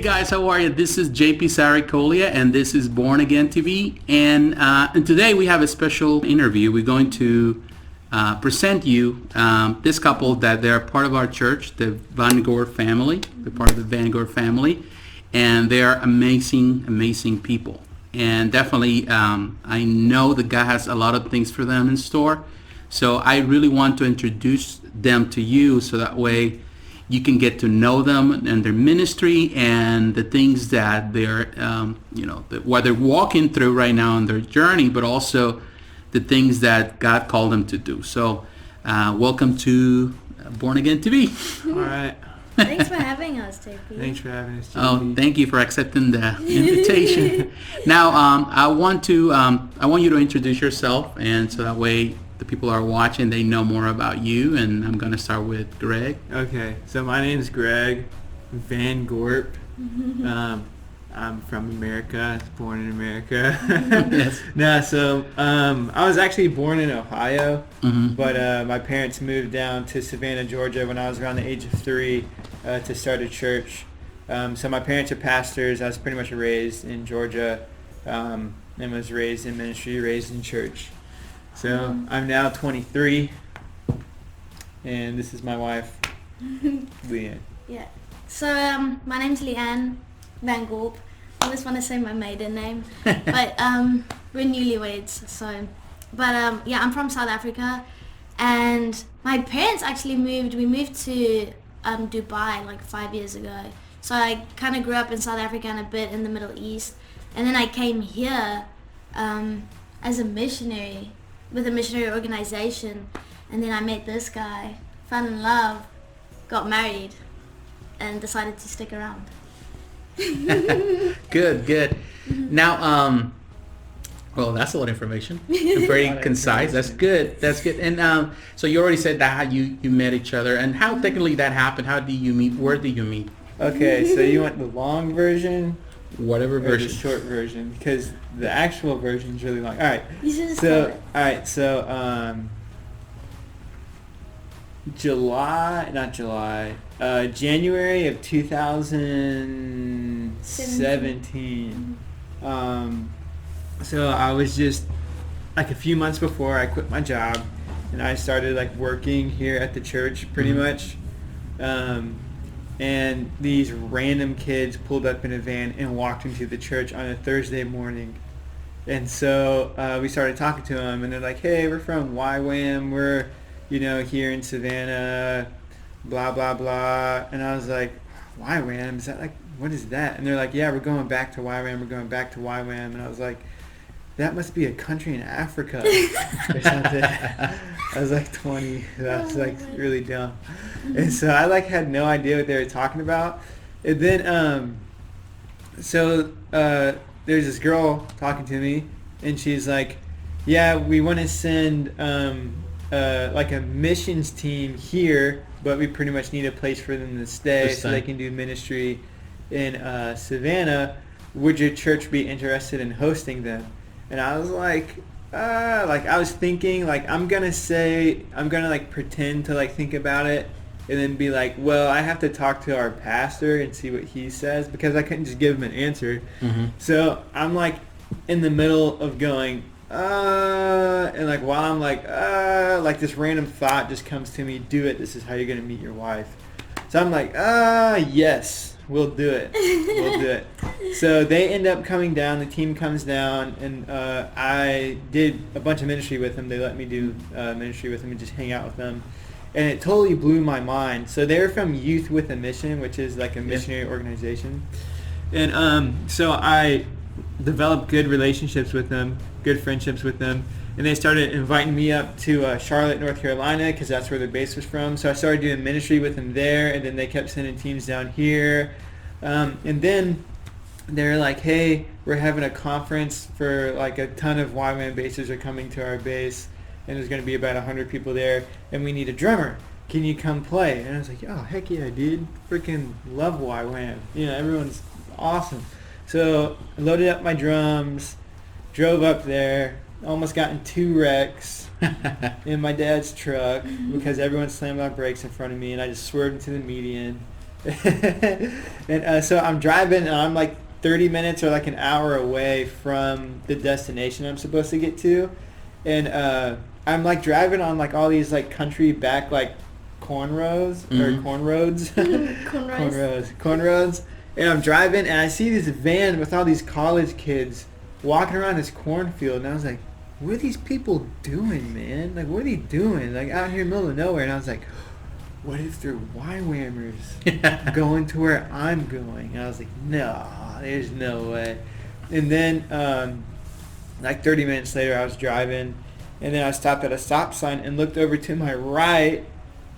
guys, how are you? This is JP Sarricolea, and this is Born Again TV. And today we have a special interview. We're going to present you this couple that they're part of our church, the VanGorp family. They're part of the VanGorp family, and they are amazing, amazing people. And definitely, I know that God has a lot of things for them in store. So I really want to introduce them to you, so that way you can get to know them and their ministry and the things that they're, what they're walking through right now on their journey, but also the things that God called them to do. So, welcome to Born Again TV. All right. Thanks for having us, JP. Thanks for having us, JP. Oh, thank you for accepting the invitation. Now, I want you to introduce yourself, and so that way the people are watching, they know more about you. And I'm going to start with Greg. Okay, so my name is Greg VanGorp. I'm from America, born in America. Yes. No, so I was actually born in Ohio, Mm-hmm. but my parents moved down to Savannah, Georgia when I was around the age of 3 to start a church. So my parents are pastors. I was pretty much raised in Georgia and was raised in ministry, raised in church. So I'm now 23, and this is my wife, Li-Ann. Yeah. So my name's Li-Ann VanGorp. I always want to say my maiden name, but we're newlyweds. So, but yeah, I'm from South Africa, and my parents actually moved. We moved to Dubai like 5 years ago. So I kind of grew up in South Africa and a bit in the Middle East, and then I came here as a missionary with a missionary organization, and then I met this guy, fell in love, got married, and decided to stick around. Good. Now, well, that's a lot of information. Very concise. That's good. And so you already said that how you met each other, and how technically that happened. How do you meet? Where do you meet? Okay, so you want the long version? Whatever Or version. the short version, because the actual version is really long. All right. You should just tell it. January of 2017. So I was just like a few months before I quit my job, and I started like working here at the church pretty much. And these random kids pulled up in a van and walked into the church on a Thursday morning. And so we started talking to them, and they're like, hey, we're from YWAM, we're, here in Savannah, blah, blah, blah. And I was like, YWAM? Is that like, what is that? And they're like, yeah, we're going back to YWAM, And I was like, that must be a country in Africa or something. I was like 20. That was like really dumb. And so I like had no idea what they were talking about. And then there's this girl talking to me, and she's like, yeah, we want to send like a missions team here, but we pretty much need a place for them to stay so they can do ministry in Savannah. Would your church be interested in hosting them? And I was like I was thinking, like, I'm going to like pretend to like think about it and then be like, well, I have to talk to our pastor and see what he says, because I couldn't just give him an answer. Mm-hmm. So I'm like in the middle of going, and like while I'm like this random thought just comes to me, do it. This is how you're going to meet your wife. So I'm like, yes. We'll do it. So they end up coming down. The team comes down, and I did a bunch of ministry with them. They let me do ministry with them and just hang out with them. And it totally blew my mind. So they're from Youth with a Mission, which is like a missionary organization. And so I developed good relationships with them, good friendships with them. And they started inviting me up to Charlotte, North Carolina, because that's where their base was from. So I started doing ministry with them there, and then they kept sending teams down here. And then they're like, hey, we're having a conference for like a ton of YWAM bases are coming to our base, and there's going to be about 100 people there, and we need a drummer. Can you come play? And I was like, oh, heck yeah, dude. Freaking love YWAM. Everyone's awesome. So I loaded up my drums, drove up there, almost got in 2 wrecks in my dad's truck because everyone slammed on brakes in front of me, and I just swerved into the median And so I'm driving, and I'm like 30 minutes or like an hour away from the destination I'm supposed to get to. And I'm like driving on like all these like country back like corn roads or corn roads. Corn roads. And I'm driving, and I see this van with all these college kids walking around this cornfield, and I was like, what are these people doing, man? Like, what are they doing? Like, out here in the middle of nowhere. And I was like, what if they're YWAMers going to where I'm going? And I was like, no, there's no way. And then, like 30 minutes later, I was driving, and then I stopped at a stop sign and looked over to my right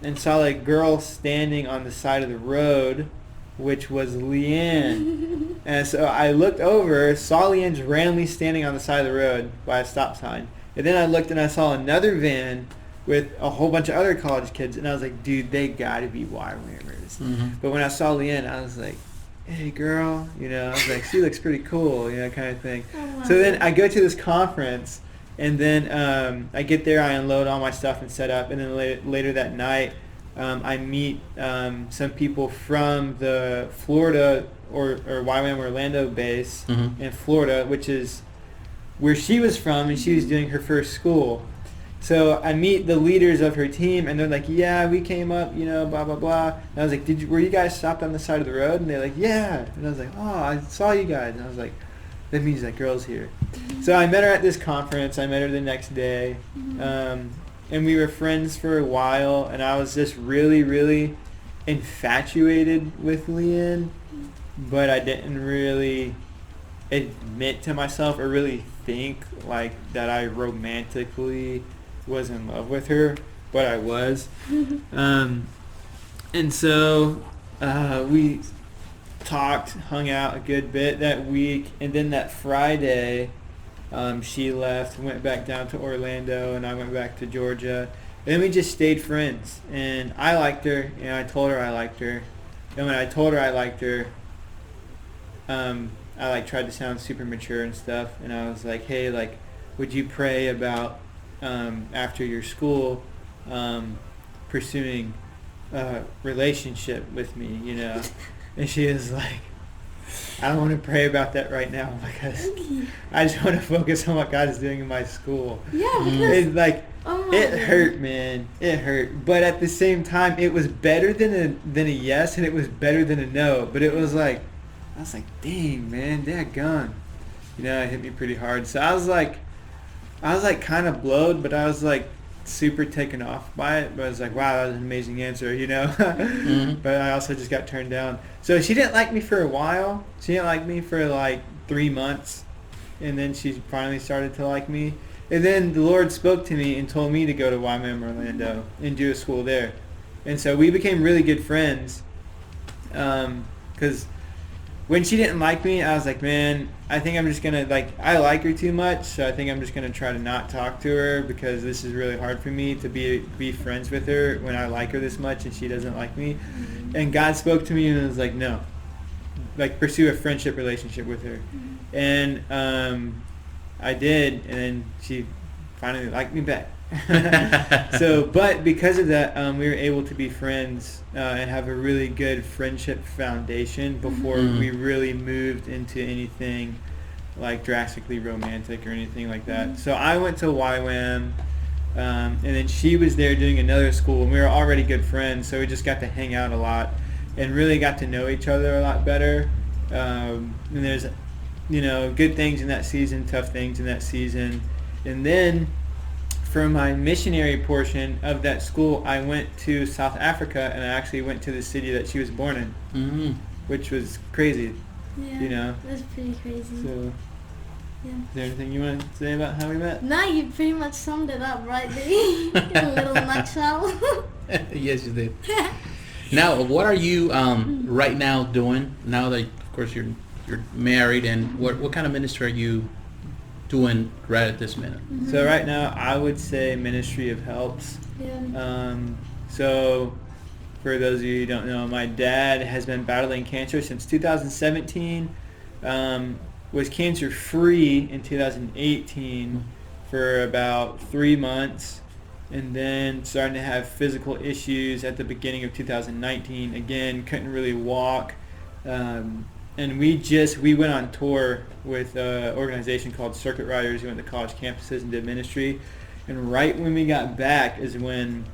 and saw a girl standing on the side of the road, which was Li-Ann. And so I looked over, saw Li-Ann just randomly standing on the side of the road by a stop sign. And then I looked and I saw another van with a whole bunch of other college kids, and I was like, dude, they gotta be YWAMers. But when I saw Li-Ann, I was like, hey girl, you know, I was like, she looks pretty cool, you know, kind of thing. So then I go to this conference, and then I get there, I unload all my stuff and set up, and then later that night, I meet some people from the Florida or YWAM Orlando base in Florida, which is where she was from, and she was doing her first school. So I meet the leaders of her team, and they're like, yeah, we came up, you know, blah, blah, blah. And I was like, were you guys stopped on the side of the road? And they're like, yeah. And I was like, oh, I saw you guys. And I was like, that means that girl's here. So I met her at this conference. I met her the next day. And we were friends for a while, and I was just really, really infatuated with Li-Ann, but I didn't really admit to myself or really think like that I romantically was in love with her, but I was. And so we talked, hung out a good bit that week, and then that Friday she left, went back down to Orlando, and I went back to Georgia. And then we just stayed friends, and I liked her, and I told her I liked her. And when I told her I liked her, I like tried to sound super mature and stuff, and I was like, hey, like, would you pray about after your school pursuing a relationship with me, you know? And she was like, I don't want to pray about that right now because I just want to focus on what God is doing in my school. Yeah, because it's like, it hurt, man. It hurt. But at the same time, it was better than a yes, and it was better than a no. But it was like, I was like, dang, man, dadgum. You know, it hit me pretty hard. So I was like kind of blowed, but I was like super taken off by it. But I was like, wow, that was an amazing answer, you know. But I also just got turned down. So she didn't like me for a while. She didn't like me for like 3 months. And then she finally started to like me. And then the Lord spoke to me and told me to go to YWAM Orlando and do a school there. And so we became really good friends. Because when she didn't like me, I was like, man, I think I'm just going to, like, I like her too much, so I think I'm just going to try to not talk to her because this is really hard for me to be friends with her when I like her this much and she doesn't like me. And God spoke to me and was like, no, like, pursue a friendship relationship with her. And I did, and then she finally liked me back. So, but because of that, we were able to be friends and have a really good friendship foundation before we really moved into anything like drastically romantic or anything like that. So I went to YWAM, and then she was there doing another school, and we were already good friends, so we just got to hang out a lot and really got to know each other a lot better. And there's, you know, good things in that season, tough things in that season. And then for my missionary portion of that school, I went to South Africa, and I actually went to the city that she was born in, which was crazy. Yeah, you know, it was pretty crazy. So, yeah. Is there anything you want to say about how we met? No, you pretty much summed it up right there in a little nutshell. Yes, you did. Now, what are you right now doing? Now that, of course, you're married, and what kind of ministry are you doing right at this minute? So right now, I would say ministry of helps. Yeah. So for those of you who don't know, my dad has been battling cancer since 2017. Was cancer free in 2018 for about 3 months, and then starting to have physical issues at the beginning of 2019. Again, couldn't really walk. And we went on tour with an organization called Circuit Riders. We went to college campuses and did ministry. And right when we got back is when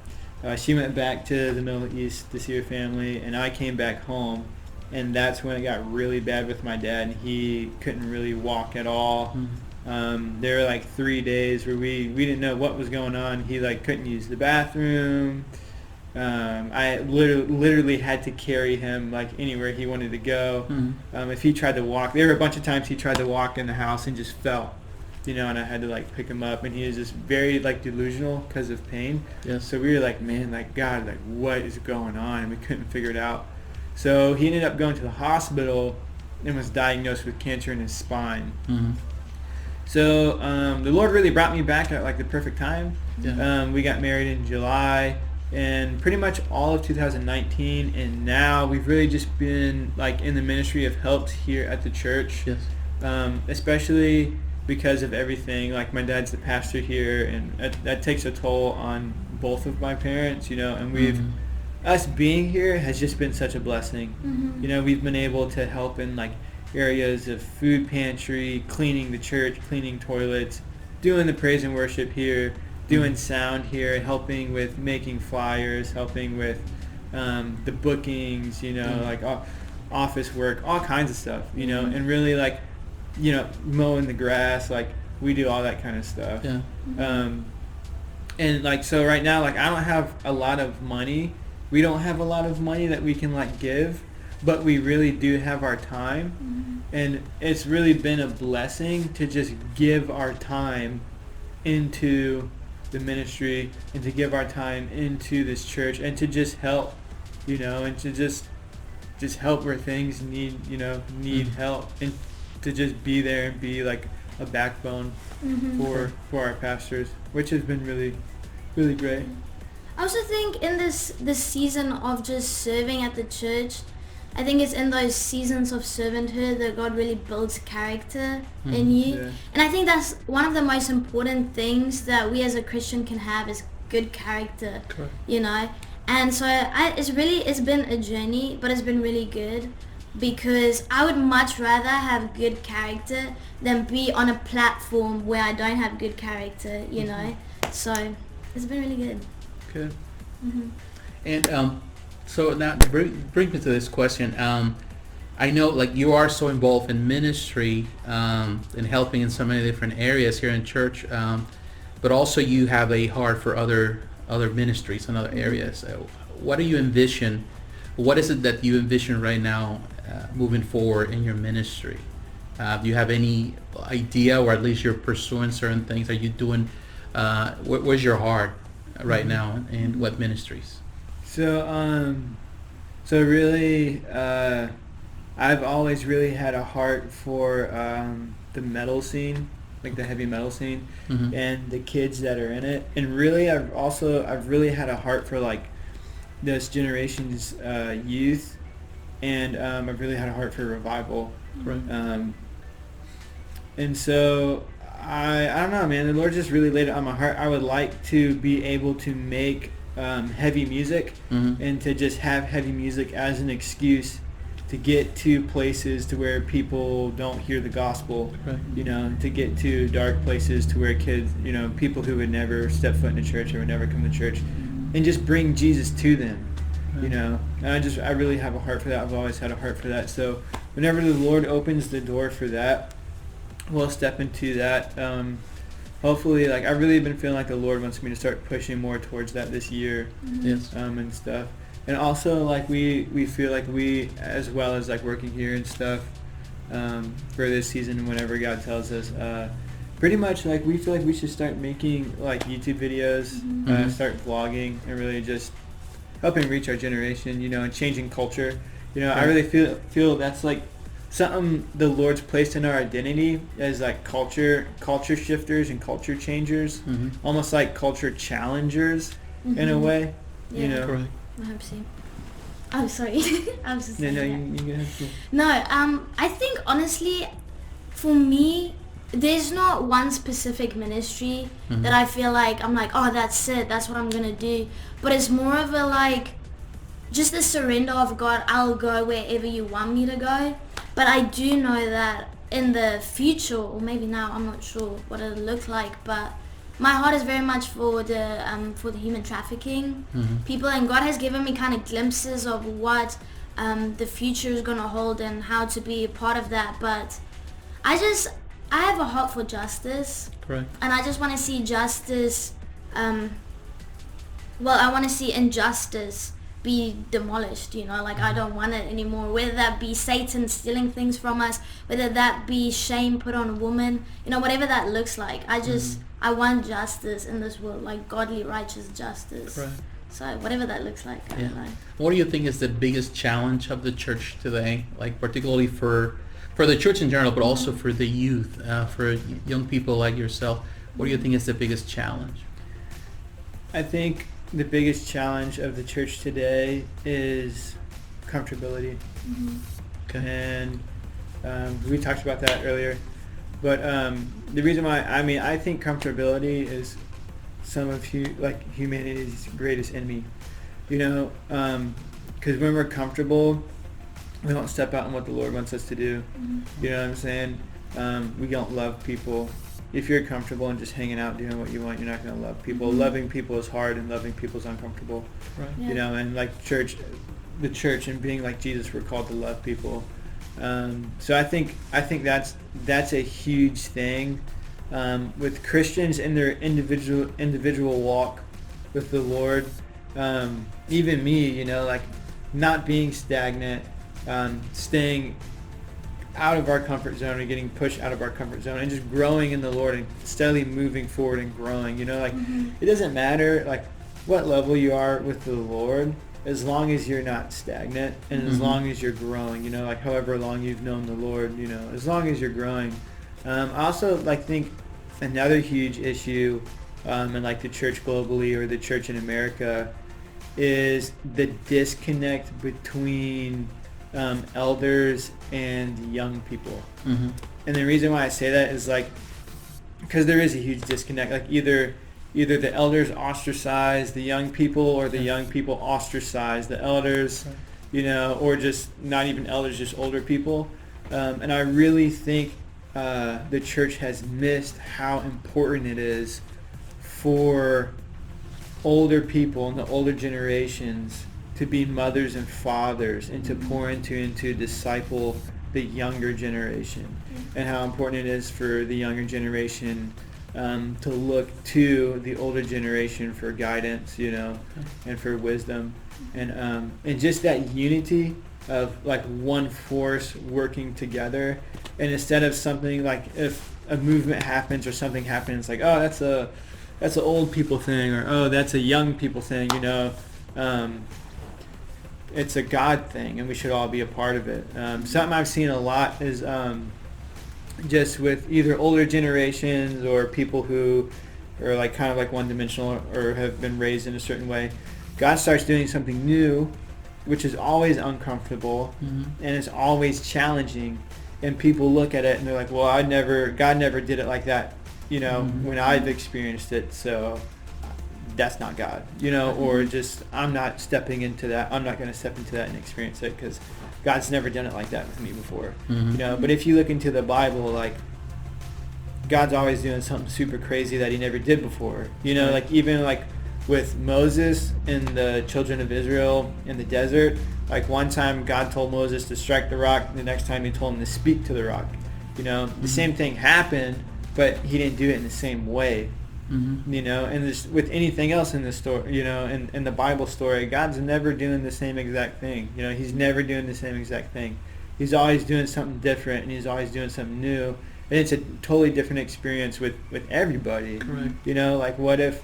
she went back to the Middle East to see her family, and I came back home. And that's when it got really bad with my dad, and he couldn't really walk at all. There were like 3 days where we didn't know what was going on. He like couldn't use the bathroom. I literally had to carry him like anywhere he wanted to go. If he tried to walk, there were a bunch of times he tried to walk in the house and just fell, and I had to like pick him up, and he was just very like delusional because of pain. Yes. So we were like, man, like God, like what is going on? And we couldn't figure it out. So he ended up going to the hospital and was diagnosed with cancer in his spine. So the Lord really brought me back at like the perfect time. We got married in July, and pretty much all of 2019, and now we've really just been like in the ministry of helps here at the church. Especially because of everything. Like my dad's the pastor here, and that takes a toll on both of my parents, and we've us being here has just been such a blessing. We've been able to help in like areas of food pantry, cleaning the church, cleaning toilets, doing the praise and worship here, doing sound here, helping with making flyers, helping with the bookings, like office work, all kinds of stuff, and really like, mowing the grass, like we do all that kind of stuff. And like, so right now, like I don't have a lot of money. We don't have a lot of money that we can like give, but we really do have our time. And it's really been a blessing to just give our time into the ministry and to give our time into this church and to just help, and to just help where things need help, and to just be there and be like a backbone for our pastors, which has been really, really great. I also think in this season of just serving at the church, I think it's in those seasons of servanthood that God really builds character in you. And I think that's one of the most important things that we as a Christian can have is good character. And so it's been a journey, but it's been really good, because I would much rather have good character than be on a platform where I don't have good character, So it's been really good. Good. And so now bring me to this question. I know like you are so involved in ministry and helping in so many different areas here in church, but also you have a heart for other ministries and other areas. What do you envision? What is it that you envision right now moving forward in your ministry? Do you have any idea, or at least you're pursuing certain things? Are you doing, where's your heart right now, and what ministries? So really, I've always really had a heart for the metal scene, like the heavy metal scene, and the kids that are in it. And really, I've really had a heart for like this generation's youth, and I've really had a heart for revival. And so I don't know, man. The Lord just really laid it on my heart. I would like to be able to make heavy music, and to just have heavy music as an excuse to get to places to where people don't hear the gospel, to get to dark places to where kids, people who would never step foot in a church or would never come to church, and just bring Jesus to them, And I really have a heart for that. I've always had a heart for that. So whenever the Lord opens the door for that, we'll step into that. Hopefully, like I've really been feeling like the Lord wants me to start pushing more towards that this year, and stuff. And also, like we feel like we, as well as like working here and stuff, for this season, whenever God tells us, pretty much like we feel like we should start making like YouTube videos, start vlogging, and really just helping reach our generation, and changing culture. I really feel that's like something the Lord's placed in our identity as like culture shifters and culture changers, almost like culture challengers in a way. Correct. I hope so. I'm sorry. I was just you go ahead. No, I think honestly, for me, there's not one specific ministry that I feel like I'm like, oh, that's it, that's what I'm gonna do. But it's more of a like, just the surrender of God. I'll go wherever you want me to go. But I do know that in the future, or maybe now, I'm not sure what it'll look like, but my heart is very much for the human trafficking people, and God has given me kind of glimpses of what the future is gonna hold and how to be a part of that. But I have a heart for justice. Correct. And I just want to see justice, I want to see injustice be demolished, like I don't want it anymore, whether that be Satan stealing things from us, whether that be shame put on a woman, whatever that looks like. I want justice in this world, like godly, righteous justice. Right. So whatever that looks like, I don't know. What do you think is the biggest challenge of the church today, like particularly for the church in general, but also for the youth, for young people like yourself? What do you think is the biggest challenge? I think the biggest challenge of the church today is comfortability. Okay. And we talked about that earlier. But the reason why, I think comfortability is some of humanity's greatest enemy. Because when we're comfortable, we don't step out on what the Lord wants us to do. You know what I'm saying? We don't love people. If you're comfortable and just hanging out doing what you want, you're not going to love people. Loving people is hard, and loving people is uncomfortable. Right. Yeah. And like the church and being like Jesus, we're called to love people. So I think that's a huge thing with Christians in their individual walk with the Lord. Even me, like not being stagnant, staying out of our comfort zone and getting pushed out of our comfort zone and just growing in the Lord and steadily moving forward and growing. It doesn't matter like what level you are with the Lord, as long as you're not stagnant and as long as you're growing, like however long you've known the Lord, as long as you're growing. I also think another huge issue in like the church globally or the church in America is the disconnect between elders and young people. And the reason why I say that is because there is a huge disconnect. Like either the elders ostracize the young people, or the young people ostracize the elders, or just not even elders, just older people. And I really think the church has missed how important it is for older people and the older generations to be mothers and fathers and to pour into and to disciple the younger generation, and how important it is for the younger generation to look to the older generation for guidance, and for wisdom, and just that unity of like one force working together. And instead of something like if a movement happens or something happens, like, oh, that's an old people thing, or oh, that's a young people thing, it's a God thing, and we should all be a part of it. Something I've seen a lot is just with either older generations or people who are like kind of like one-dimensional or have been raised in a certain way. God starts doing something new, which is always uncomfortable and it's always challenging, and people look at it and they're like, well, God never did it like that, when I've experienced it, so that's not God, or just I'm not stepping into that. I'm not going to step into that and experience it because God's never done it like that with me before. But if you look into the Bible, like God's always doing something super crazy that he never did before. Like even like with Moses and the children of Israel in the desert, like one time God told Moses to strike the rock, the next time he told him to speak to the rock. The same thing happened, but he didn't do it in the same way. And this, with anything else in the story, in the Bible story, God's never doing the same exact thing. He's never doing the same exact thing. He's always doing something different, and he's always doing something new. And it's a totally different experience with everybody. Right. Like what if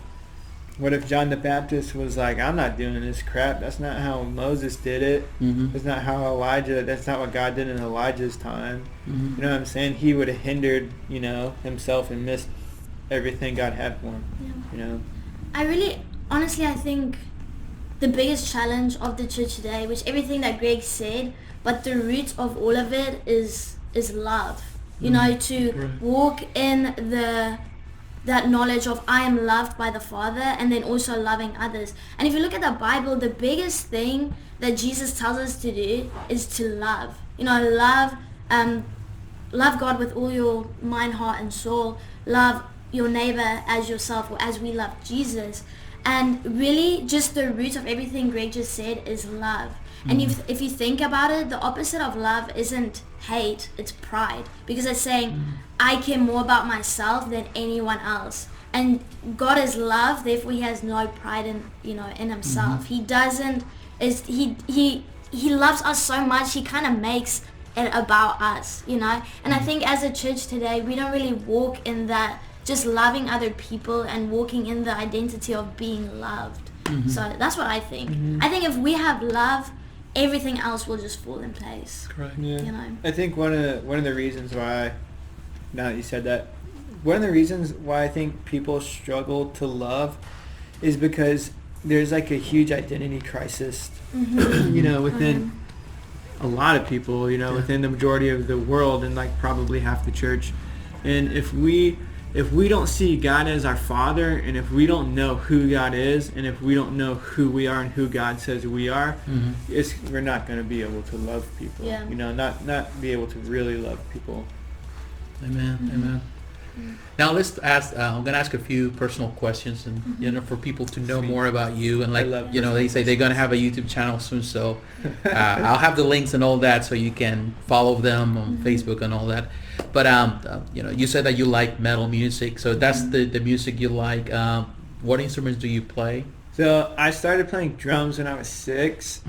John the Baptist was like, I'm not doing this crap. That's not how Moses did it. That's not how that's not what God did in Elijah's time. You know what I'm saying? He would have hindered, himself and missed everything God had for him. I think the biggest challenge of the church today, which everything that Greg said, but the root of all of it is love. you know, to walk in that knowledge of I am loved by the Father, and then also loving others. And if you look at the Bible, the biggest thing that Jesus tells us to do is to love. You know, love God with all your mind, heart, and soul. Love your neighbor as yourself, or as we love Jesus. And really, just the root of everything Greg just said is love. And if you think about it, the opposite of love isn't hate, it's pride. Because it's saying, I care more about myself than anyone else. And God is love, therefore he has no pride in himself. He doesn't, he loves us so much, he kind of makes it about us, you know. And I think as a church today, we don't really walk in that, just loving other people and walking in the identity of being loved. So that's what I think. I think if we have love, everything else will just fall in place. Correct. Yeah. You know. I think one of the reasons why, now that you said that, one of the reasons why I think people struggle to love is because there's like a huge identity crisis, you know, within a lot of people, you know, within the majority of the world, and like probably half the church. And if we don't see God as our Father, and if we don't know who God is, and if we don't know who we are and who God says we are, we're not going to be able to love people. Yeah. You know, not be able to really love people. Amen. Amen. Now let's ask. I'm gonna ask a few personal questions, and you know, for people to know more about you. And like, you know, they say they're gonna have a YouTube channel soon, so I'll have the links and all that, so you can follow them on Facebook and all that. But you know, you said that you like metal music, so that's the music you like. What instruments do you play? So I started playing drums when I was 6,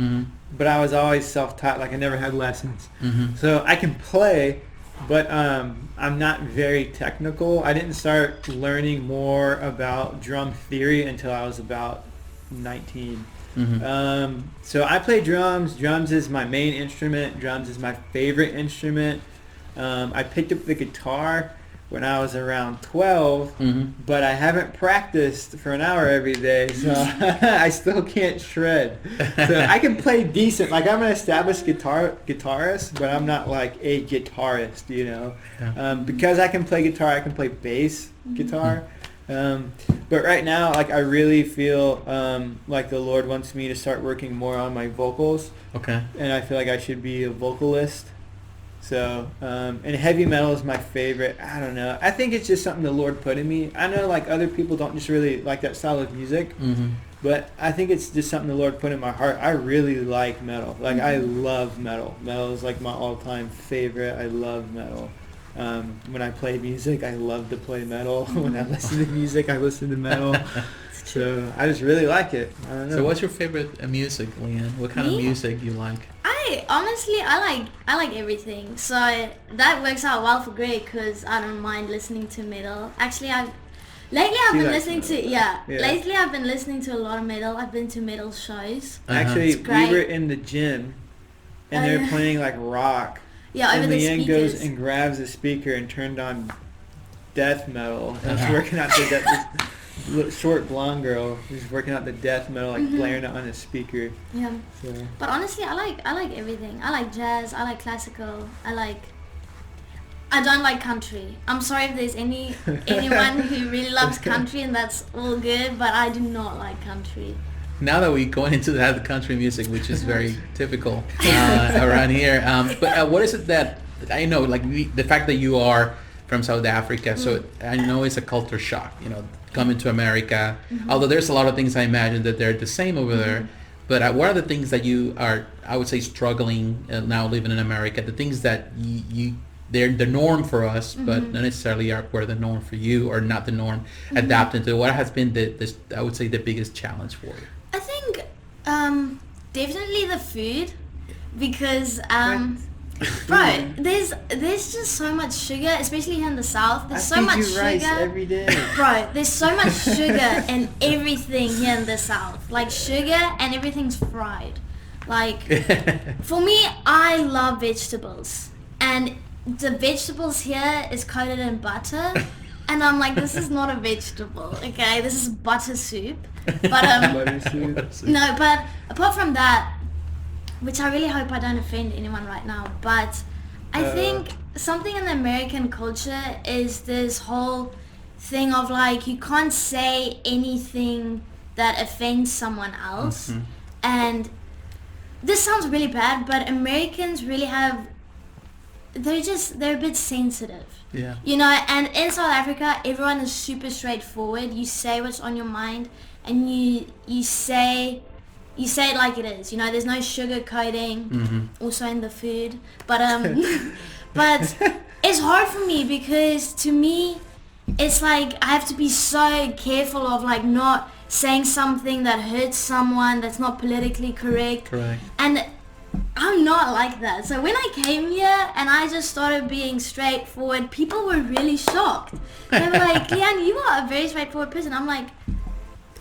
but I was always self-taught. Like I never had lessons, so I can play. But I'm not very technical. I didn't start learning more about drum theory until I was about 19. So I play drums. Drums is my main instrument. Drums is my favorite instrument. I picked up the guitar when I was around 12, but I haven't practiced for an hour every day, so I still can't shred. So I can play decent. Like I'm an established guitarist, but I'm not like a guitarist, you know. Because I can play guitar, I can play bass guitar. But right now, like I really feel like the Lord wants me to start working more on my vocals. Okay. And I feel like I should be a vocalist. So, and heavy metal is my favorite. I don't know. I think it's just something the Lord put in me. I know like other people don't just really like that style of music, but I think it's just something the Lord put in my heart. I really like metal. Like I love metal. Metal is like my all-time favorite. I love metal. When I play music, I love to play metal. When I listen to music, I listen to metal. So I just really like it. I don't know. So what's your favorite music, Li-Ann? What kind of music you like? I like everything. So that works out well for Greg because I don't mind listening to metal. Actually, lately I've been listening to a lot of metal. I've been to metal shows. Actually, we were in the gym and they were playing like rock. Yeah, over the Li-Ann speakers. goes and grabs a speaker and turned on death metal. And I was working out the this short blonde girl who's working out the death metal, like blaring it on a speaker. Yeah. So. But honestly, I like everything. I like jazz. I like classical. I don't like country. I'm sorry if there's anyone who really loves country, and that's all good. But I do not like country. Now that we're going into the country music, which is very typical around here, but what is it that I know, like the fact that you are from South Africa, so I know it's a culture shock, you know, coming to America. Although there's a lot of things I imagine that they're the same over there, but what are the things that you are, I would say, struggling now living in America? The things that they're the norm for us, but not necessarily were the norm for you, or not the norm. Adapting to what has been I would say the biggest challenge for you. I think definitely the food, because bro, there's just so much sugar, especially here in the South. There's so much sugar. Rice every day. Bro, there's so much sugar in everything here in the South. Like sugar, and everything's fried. Like for me, I love vegetables, and the vegetables here is coated in butter. And I'm like, this is not a vegetable, okay? This is butter soup. But Butter soup. no, but apart from that, which I really hope I don't offend anyone right now, but I think something in the American culture is this whole thing of like you can't say anything that offends someone else. Mhm. And this sounds really bad, but Americans really they're a bit sensitive. Yeah. You know, and in South Africa, everyone is super straightforward. You say what's on your mind, and you say it like it is. You know, there's no sugar coating. Mm-hmm. Also in the food, but but it's hard for me because to me, it's like I have to be so careful of like not saying something that hurts someone that's not politically correct. Correct. And I'm not like that. So when I came here and I just started being straightforward, people were really shocked. They were like, Li-Ann, you are a very straightforward person. I'm like,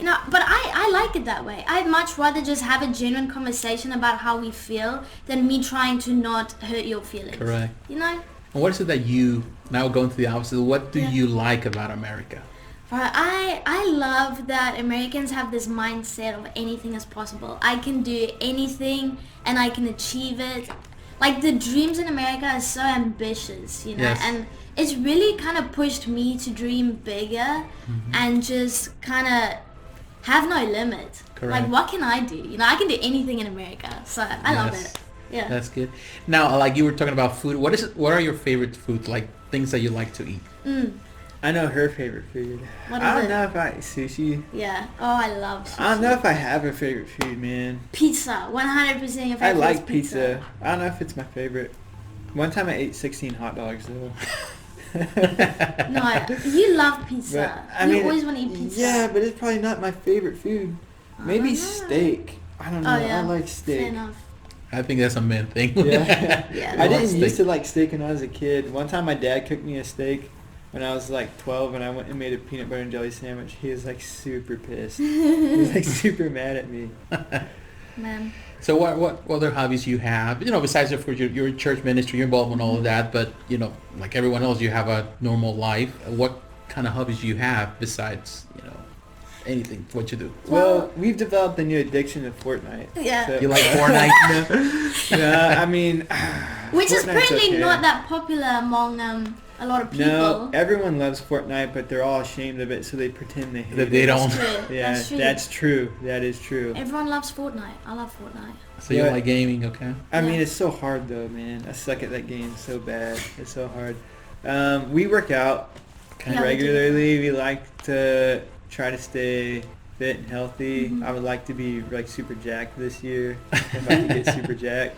you know, but I like it that way. I'd much rather just have a genuine conversation about how we feel than me trying to not hurt your feelings. Correct. You know? And what is it that you, now going to the opposite, what do you like about America? I love that Americans have this mindset of anything is possible. I can do anything and I can achieve it. Like the dreams in America are so ambitious, you know, Yes. and it's really kind of pushed me to dream bigger and just kind of have no limit. Correct. Like what can I do? You know, I can do anything in America, so I love Yes. it. Yeah. That's good. Now, like you were talking about food, what are your favorite foods, like things that you like to eat? I know her favorite food. What I is don't it? know if sushi. Yeah. Oh, I love sushi. I don't know if I have a favorite food, man. Pizza. 100% your favorite I is like pizza. I don't know if it's my favorite. One time I ate 16 hot dogs though. No, you love pizza. But, I You mean, always want to eat pizza. Yeah, but it's probably not my favorite food. Maybe don't know. steak. I don't know. Oh, yeah. I like Fair steak. enough. I think that's a man thing. Yeah. Yeah. I love didn't used steak. to like steak when I was a kid. One time my dad cooked me a steak when I was like 12 and I went and made a peanut butter and jelly sandwich. He was like super pissed. He was like super mad at me. Man. So what other hobbies you have? You know, besides of course your church ministry, you're involved in all of that, but you know, like everyone else, you have a normal life. What kind of hobbies do you have besides, you know, anything? What you do? Well, we've developed a new addiction to Fortnite. Yeah. So- You like Fortnite? No, I mean, Which is Fortnite's apparently okay. not that popular among a lot of people. No, everyone loves Fortnite, but they're all ashamed of it, so they pretend they hate That they it. don't. That's true. Yeah, That's true. that's true. That is true. Everyone loves Fortnite. I love Fortnite. So you Yeah. like gaming, okay? I mean, Yeah. it's so hard though, man. I suck at that game so bad. It's so hard. We work out Okay. Yeah, we do. regularly. We like to try to stay fit and healthy. Mhm. I would like to be like super jacked this year. If I could get super jacked.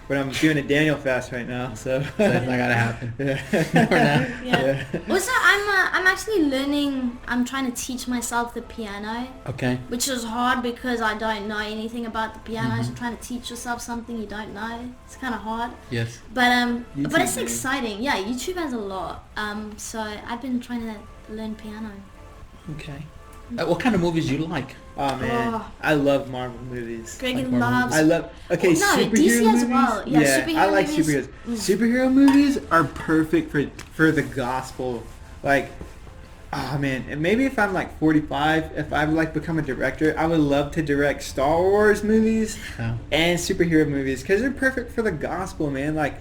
But I'm doing a Daniel fast right now, so. So that's not gonna happen. Yeah. For now. Yeah. Also, I'm actually learning. I'm trying to teach myself the piano, Okay. which is hard because I don't know anything about the piano. Mhm. So trying to teach yourself something you don't know, it's kind of hard. Yes. But YouTube, it's man. exciting. Yeah, YouTube has a lot. So I've been trying to learn piano. Okay. What kind of movies do you like? Oh man, Oh. I love Marvel movies. Greg Like Marvel loves. I love No, superhero DC as movies. well. Yeah, superhero I like movies. superheroes. Mm. Superhero movies are perfect for the gospel. Like, oh man, and maybe if I'm like 45, if I like become a director, I would love to direct Star Wars movies Oh. and superhero movies because they're perfect for the gospel, man. Like,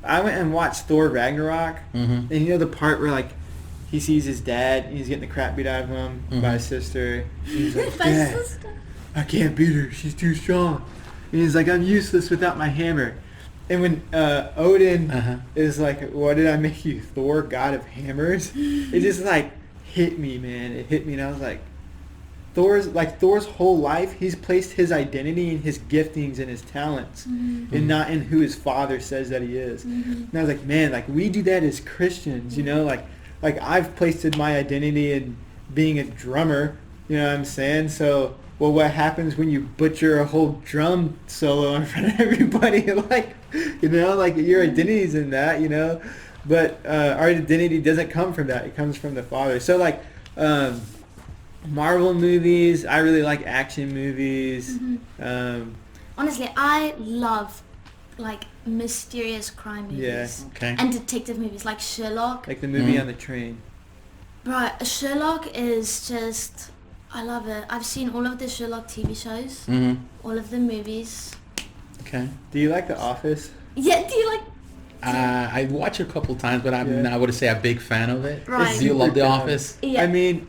I went and watched Thor Ragnarok, Mm-hmm. and you know the part where like he sees his dad and he's getting the crap beat out of him by his sister. And he's like, My Dad, sister. I can't beat her. She's too strong. And he's like, I'm useless without my hammer. And when Odin Uh-huh. is like, what did I make you, Thor, god of hammers? It just like hit me, man. It hit me, and I was like, Thor's whole life, he's placed his identity and his giftings and his talents, and not in who his father says that he is. And I was like, man, like we do that as Christians, you know, like I've placed my identity in being a drummer, you know what I'm saying? So, well, what happens when you butcher a whole drum solo in front of everybody? Like, you know, like your identity's in that, you know, but our identity doesn't come from that. It comes from the Father. So like, Marvel movies, I really like action movies. Honestly, I love like mysterious crime movies Yeah. Okay. and detective movies like Sherlock. Like the movie Mhm. on the train. Bro, Sherlock is just, I love it. I've seen all of the Sherlock TV shows, Mm-hmm. all of the movies. Okay. Do you like The Office? Yeah, do you like? I watch it a couple times, but I'm not, I would say, a big fan of it. Right. Do you love The Super dumb. Office? Yeah. I mean,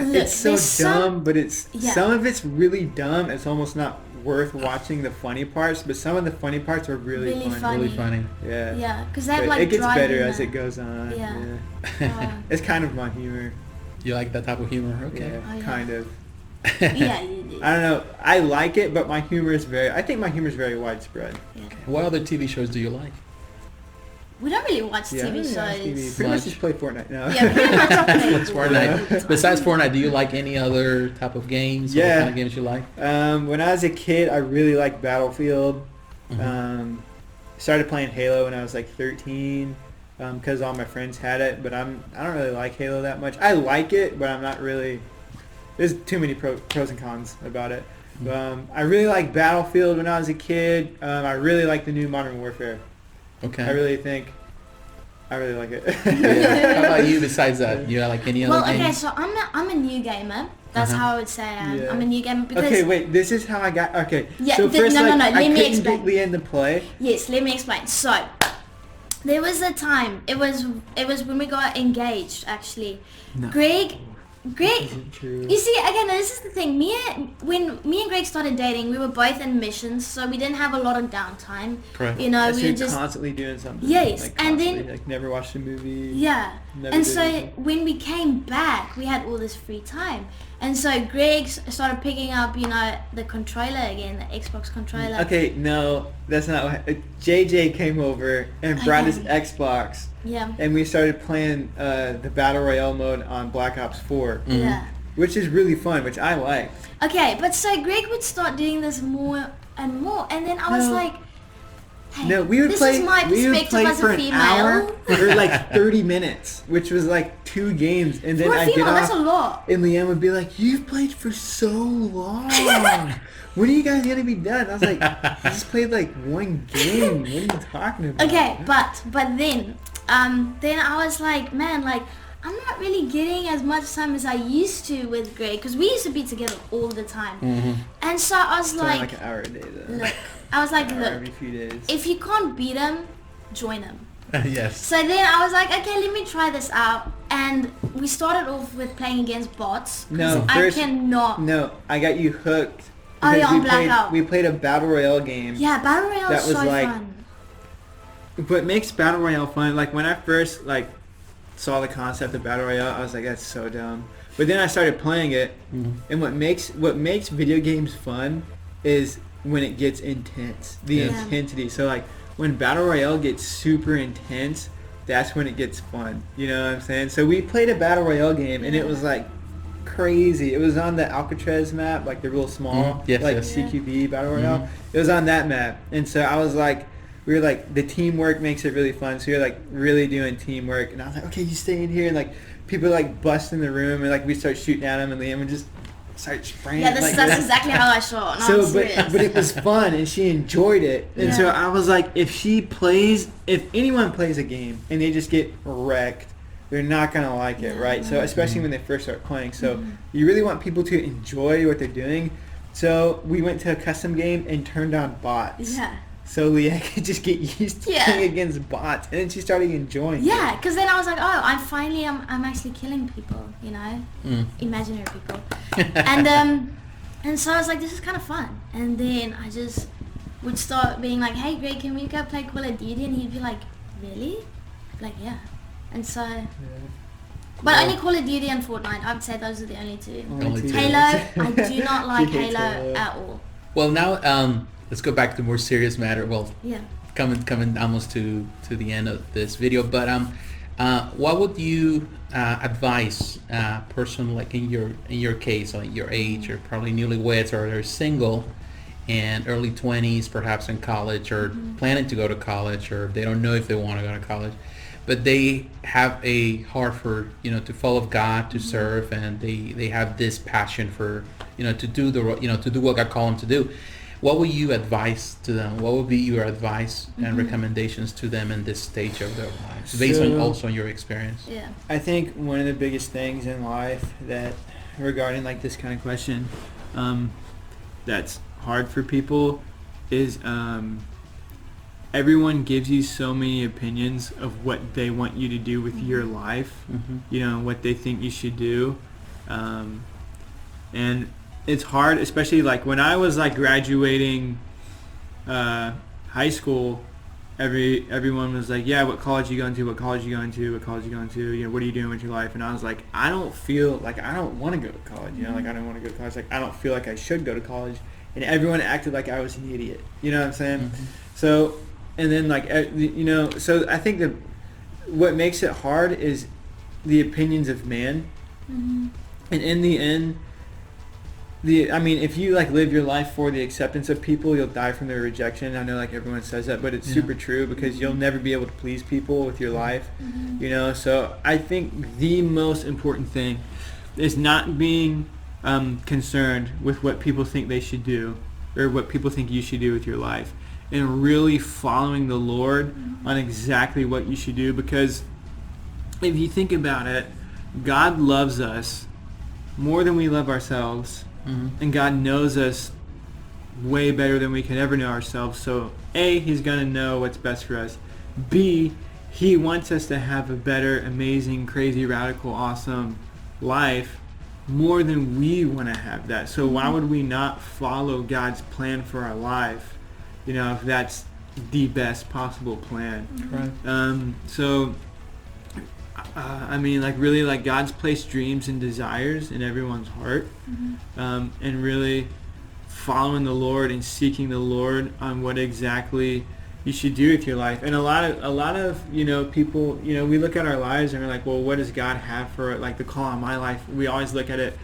Look, it's so there's dumb, but it's Yeah. some of it's really dumb. It's almost not worth watching the funny parts, but some of the funny parts are really, Really funny. funny. Really funny. Yeah. Yeah, because they have But like it gets dry better humor. as it goes on. Yeah. Yeah. It's kind of my humor. You like that type of humor? Okay. Yeah, Oh, yeah. kind of. Yeah, you do. I don't know. I like it, but my humor is I think my humor is very widespread. Yeah. What other TV shows do you like? We don't really watch Yeah, TV I shows. watch TV. Pretty much just play Fortnite now. Yeah, pretty much I play It's Fortnite. Besides Fortnite, do you like any other type of games? What Yeah. kind of games you like? When I was a kid, I really liked Battlefield. Mhm. Started playing Halo when I was like 13 because all my friends had it, but I don't really like Halo that much. I like it, but I'm not really. There's too many pros and cons about it. I really liked Battlefield when I was a kid. I really like the new Modern Warfare. Okay. I really like it. Yeah. How about you? Besides that, you like any other Well, okay, games? so I'm a new gamer. That's Uh-huh. how I would say I am. Yeah. I'm a new gamer because Okay, wait. This is how I got. Okay. Yeah, So first, no, like, no, I let me couldn't explain. get Li-Ann to play. yes, let me explain. So there was a time. It was when we got engaged. Actually, No. Greg. Isn't true. You see, again, this is the thing. When me and Greg started dating, we were both in missions, so we didn't have a lot of downtime. Correct. You know, Yes, we you're were just constantly doing something. Yes, like, and then- constantly, like never watched a movie. yeah. Never And did so anything. when we came back, we had all this free time. And so Greg started picking up, you know, the controller again, the Xbox controller. Okay, no, that's not what. JJ came over and brought his Okay. Xbox, Yeah. and we started playing the Battle Royale mode on Black Ops 4, Mhm. Yeah. which is really fun, which I like. Okay, but so Greg would start doing this more and more, and then I was No. like, hey, No, we would this play. is my We would perspective play as for a an female. hour or like 30 minutes, which was like 2 games, and then For a I get female, off. that's a lot. And Li-Ann would be like, "You've played for so long. When are you guys gonna be done?" I was like, "I just played like one game. What are you talking about?" Okay, but then I was like, man, like I'm not really getting as much time as I used to with Greg because we used to be together all the time. Mhm. And so I was It's only like, like an hour a day though. look, I was like, An hour look, every few days. if you can't beat him, join him. Yes. So then I was like, okay, let me try this out. And we started off with playing against bots. 'cause No, I first- cannot. No, I got you hooked. Oh, yeah, because on Blackout. We played a battle royale game. Yeah, Battle Royale That is was so like- fun. What makes battle royale fun? Like when I first like saw the concept of battle royale, I was like, "That's so dumb." But then I started playing it, Mhm. and what makes video games fun is when it gets intense. The Yeah. intensity. So like when battle royale gets super intense, that's when it gets fun. You know what I'm saying? So we played a battle royale game, and it was like crazy. It was on the Alcatraz map, like the real small, Mhm. Yes, like yes. CQB battle royale. Mhm. It was on that map, and so I was like, we were like, the teamwork makes it really fun. So you're like really doing teamwork, and I was like, okay, you stay in here, and like people like bust in the room, and like we start shooting at them, and Li-Ann would just start spraying. Yeah, like, that's exactly how I shot. No, I'm so, serious. but it was fun, and she enjoyed it, and so Yeah. I was like, if anyone plays a game and they just get wrecked, they're not gonna like it, Yeah. right? So especially when they first start playing, so Mhm. you really want people to enjoy what they're doing. So we went to a custom game and turned on bots. Yeah. So Li-Ann could just get used to Yeah. playing against bots, and then she started enjoying it. Yeah, because then I was like, oh, I'm actually killing people, you know, Mm. imaginary people, and so I was like, this is kind of fun. And then I just would start being like, hey, Greg, can we go play Call of Duty? And he'd be like, really? Like, yeah. And so, but Yeah. only Call of Duty and Fortnite. I'd say those are the only two. Only two. Halo, I do not like She hates Halo Halo. at all. Well, now let's go back to more serious matter. Well, Yeah. coming almost to the end of this video, but what would you advise a person like in your case, like your age, or probably newlyweds, or they're single and early 20s, perhaps in college, or planning to go to college, or they don't know if they want to go to college, but they have a heart for, to follow God, to serve, and they have this passion for, to do to do what God called them to do. What would you advise to them? What would be your advice and recommendations to them in this stage of their lives, based on So- also on your experience? Yeah. I think one of the biggest things in life that regarding like this kind of question that's hard for people is everyone gives you so many opinions of what they want you to do with your life, you know, what they think you should do. And it's hard, especially like when I was like graduating high school, everyone was like, yeah, what college you going to, what college you going to, what college you going to, you know, what are you doing with your life? And I was like, I don't feel like I don't want to go to college, you know, like I don't want to go to college, like I don't feel like I should go to college. And everyone acted like I was an idiot, you know what I'm saying? So, and then like, you know, so I think that what makes it hard is the opinions of man. And in the end, I mean, if you like live your life for the acceptance of people, you'll die from their rejection. I know like everyone says that, but it's super true, because you'll never be able to please people with your life, you know? So I think the most important thing is not being concerned with what people think they should do or what people think you should do with your life, and really following the Lord on exactly what you should do. Because if you think about it, God loves us more than we love ourselves. And God knows us way better than we can ever know ourselves. So A, he's going to know what's best for us. B, he wants us to have a better, amazing, crazy, radical, awesome life more than we want to have that. So why would we not follow God's plan for our life, you know, if that's the best possible plan? Right. So I mean, like really, like God's placed dreams and desires in everyone's heart, and really following the Lord and seeking the Lord on what exactly you should do with your life. And a lot of you know, people, you know, we look at our lives and we're like, well, what does God have for it? Like the call on my life, we always look at it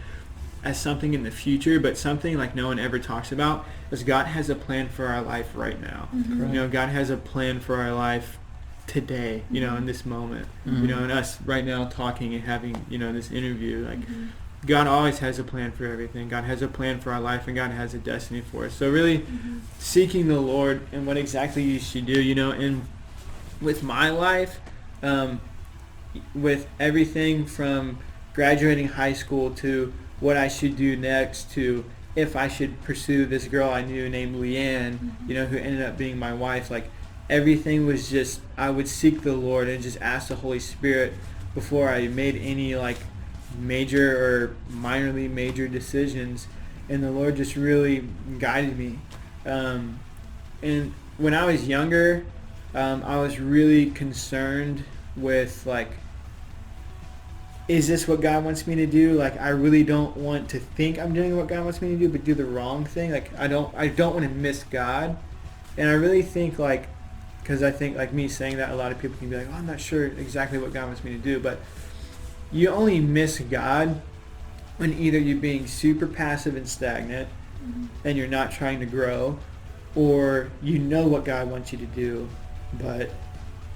as something in the future, but something like no one ever talks about is God has a plan for our life right now. You know, God has a plan for our life today, you know, in this moment, you know, and us right now talking and having, you know, this interview, like God always has a plan for everything. God has a plan for our life, and God has a destiny for us. So really seeking the Lord and what exactly you should do, you know. And with my life, with everything from graduating high school to what I should do next, to if I should pursue this girl I knew named Li-Ann, you know, who ended up being my wife, like everything was just, I would seek the Lord and just ask the Holy Spirit before I made any like major or minorly major decisions, and the Lord just really guided me. And when I was younger, I was really concerned with like, is this what God wants me to do? Like, I really don't want to think I'm doing what God wants me to do, but do the wrong thing. Like, I don't want to miss God. And I really think like, because I think like me saying that, a lot of people can be like, oh, I'm not sure exactly what God wants me to do. But you only miss God when either you're being super passive and stagnant and you're not trying to grow, or you know what God wants you to do, but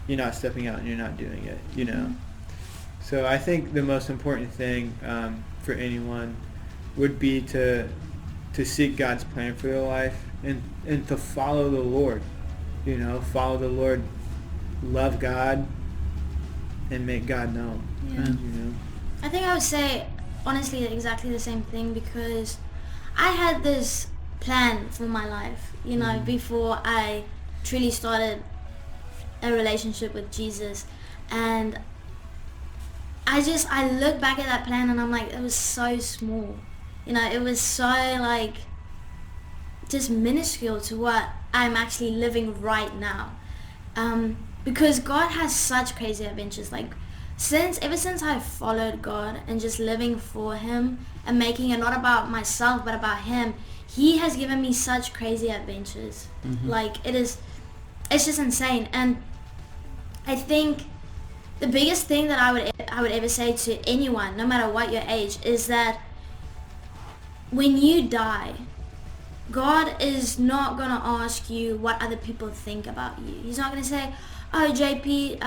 you're not stepping out and you're not doing it, you know. So I think the most important thing for anyone would be to seek God's plan for their life, and to follow the Lord. You know, follow the Lord, love God, and make God known. Yeah. You know? I think I would say, honestly, exactly the same thing, because I had this plan for my life, you know, before I truly started a relationship with Jesus. And I look back at that plan and I'm like, it was so small. You know, it was so like just minuscule to what I'm actually living right now. Because God has such crazy adventures. Like ever since I followed God and just living for Him and making it not about myself but about Him, He has given me such crazy adventures. Like it's just insane. And I think the biggest thing that I would ever say to anyone, no matter what your age, is that when you die, God is not going to ask you what other people think about you. He's not going to say, oh, JP,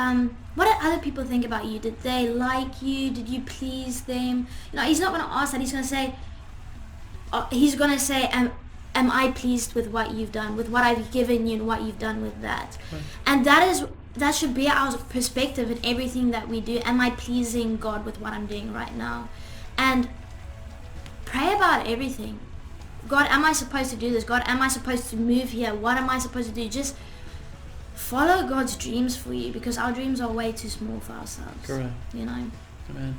what did other people think about you? Did they like you? Did you please them? You know, He's not going to ask that. He's going to say, am I pleased with what you've done, with what I've given you and what you've done with that? Right. And that should be our perspective in everything that we do. Am I pleasing God with what I'm doing right now? And pray about everything. God, am I supposed to do this? God, am I supposed to move here? What am I supposed to do? Just follow God's dreams for you, because our dreams are way too small for ourselves. Correct. You know. Amen.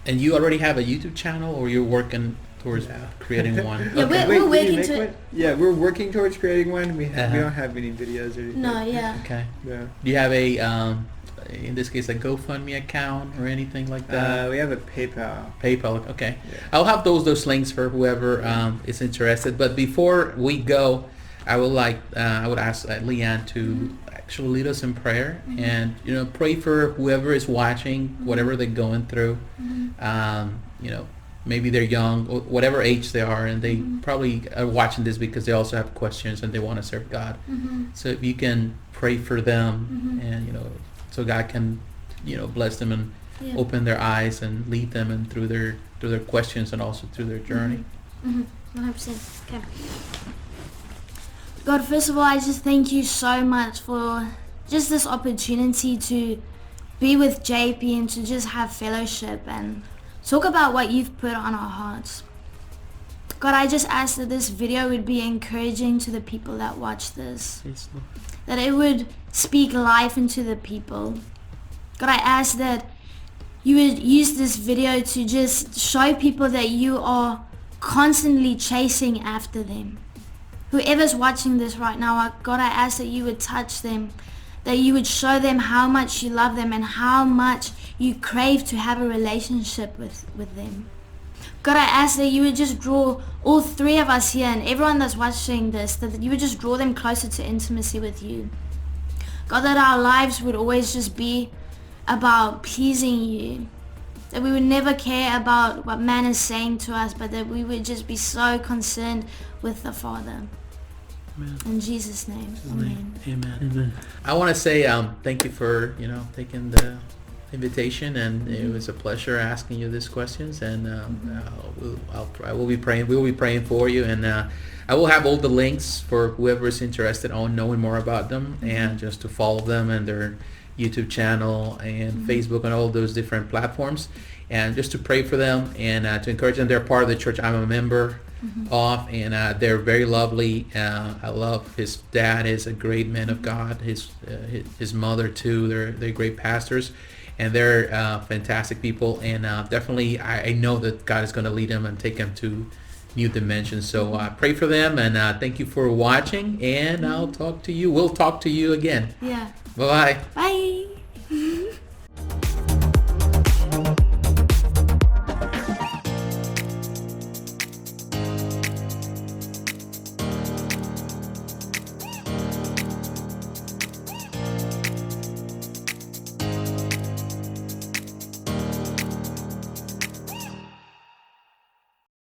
And you already have a YouTube channel, or you're working towards creating one? Yeah, Okay, we're wait, did you working make to. one? Yeah, we're working towards creating one. We Uh-huh. don't have any videos or anything. No, yeah. Okay. Yeah. Do you have a, in this case, a GoFundMe account or anything like that? We have a PayPal. PayPal. Okay. Yeah. I'll have those links for whoever is interested. But before we go, I would ask Li-Ann to actually lead us in prayer and pray for whoever is watching, whatever they're going through. Maybe they're young, or whatever age they are, and they probably are watching this because they also have questions and they want to serve God. So if you can pray for them, and so God can bless them and Yeah. open their eyes and lead them and through their questions and also through their journey. 100%. Okay. God, first of all, I just thank you so much for just this opportunity to be with JP and to just have fellowship and talk about what you've put on our hearts. God, I just ask that this video would be encouraging to the people that watch this. Yes, Lord. That it would speak life into the people. God, I ask that you would use this video to just show people that you are constantly chasing after them. Whoever's watching this right now, God, I ask that you would touch them, that you would show them how much you love them and how much you crave to have a relationship with them. God, I ask that you would just draw all three of us here and everyone that's watching this, that you would just draw them closer to intimacy with you. God, that our lives would always just be about pleasing you. That we would never care about what man is saying to us, but that we would just be so concerned with the Father. Amen. In Jesus' name, amen. Amen. I want to say thank you for taking the invitation, and it was a pleasure asking you these questions. And I will be praying. We will be praying for you, and I will have all the links for whoever is interested on knowing more about them, and just to follow them and their YouTube channel and Facebook and all those different platforms, and just to pray for them and to encourage them. They're part of the church I'm a member of, and they're very lovely. I love his dad is a great man of God. His mother too. They're great pastors, and they're fantastic people. And definitely, I know that God is going to lead them and take them to new dimensions. So pray for them, and thank you for watching. And I'll talk to you. We'll talk to you again. Yeah. Bye-bye. Bye.